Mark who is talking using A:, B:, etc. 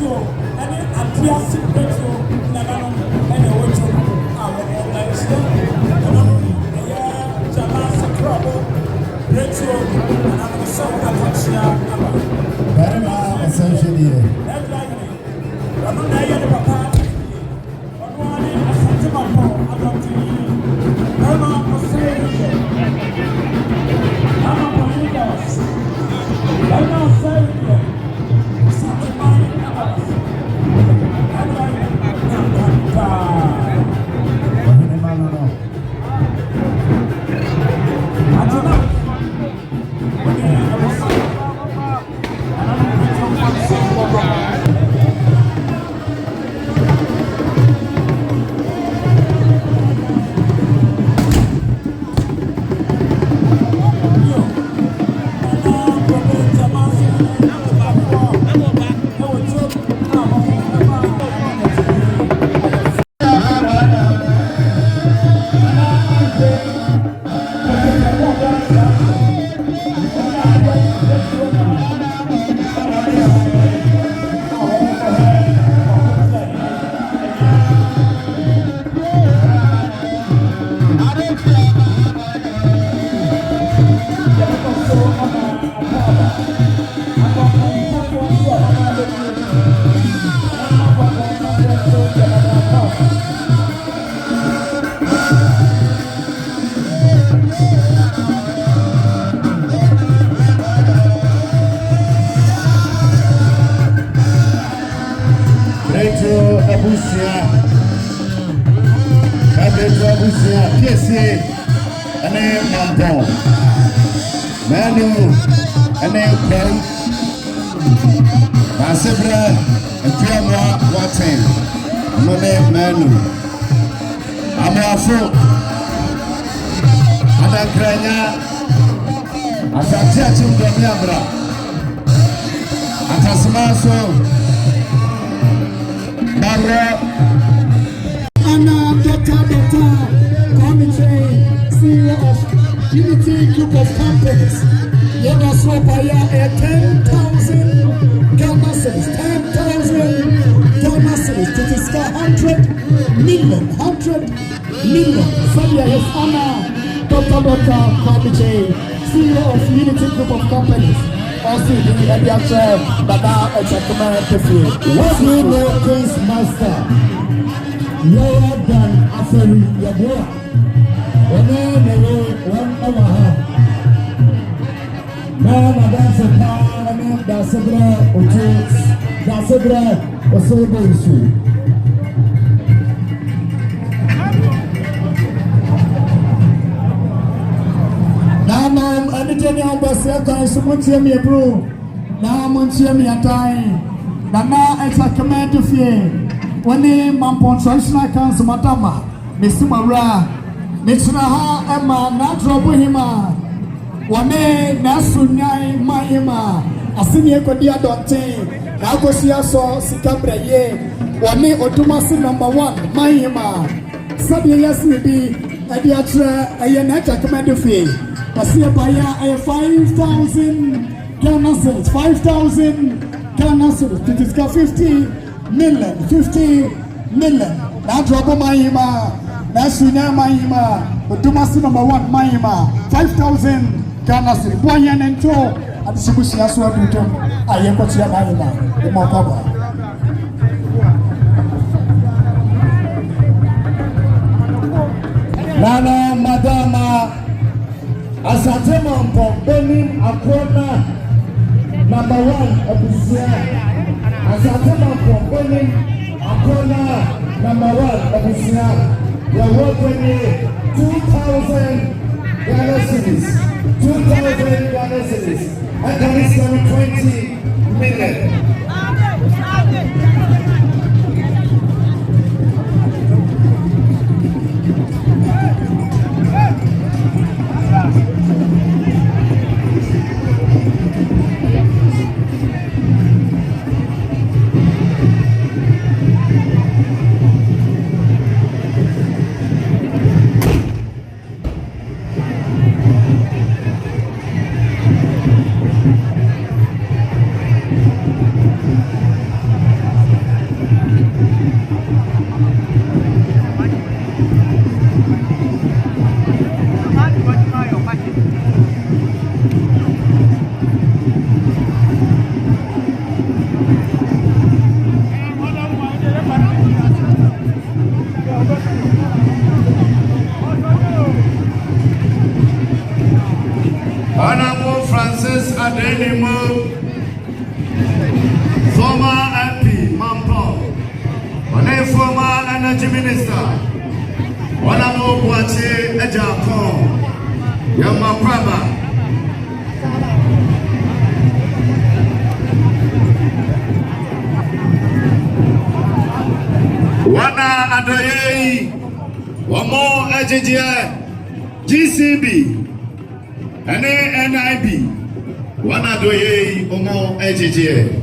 A: Retro, and a classic retro, Nagano, and a retro. Our organization, Jamasa Crabo, retro, and I'm so
B: very much essentially.
A: I'm not there, Papa. Asante Mampong Daasebre Osei
B: Daasebre and Piamwa Watin. Mone Manu. Amafo. Adakranya. Asante Mampong Atasmaso. Barra.
C: Anna Dota Committee, CEO of Unity Group of Companies. Yana Swapaya at 10,000 Ghana cedis, 10,000 Ghana cedis to discuss 100 million. Fadia is Anna Dr. Committee, CEO of Unity Group of Companies. Also, the Ediacher, Dada, and Sacramento Field.
B: What we know, Prince Master, lower than Afri Yabua. One hour. Mampong Daasebre Osei Bonsu. Nam anything on the second, so much me bro. Now Munchie me a time. Nana it's a command to fear. When the Mampong Traditional Council Matama, Mr. Mara, Mr. Ha Emma, Natural Bohema. Wane nasunyai mahima asinye kodia donte na agosia so sikabreye wane otumasi number 1 mahima sabi yasi bi adi atra aye na chakamade fe asie baya 5,000 Ghana cedis 5,000 Ghana cedis to discuss 50 million na drobo mahima nasunyai mahima otumasi number 1 mahima 5,000 Ghana cedis. Boyan and Joe at the Sibusia Swabito. I am what's your name, the Mokaba. Nana, Madama, Asante Mampong Daasebre number 1 of the year. Asante Mampong Daasebre number 1 of the year. We are working 2,000 Ghana cedis. 2,000 Ghana cedis. And that is 20 million.
D: Minister, Wanamo Boache Ejakon, Yamakwaba. Wana Adoye, Wamo Ejijie, GCB, NIB, Wana Adoye, Omo Ejijie.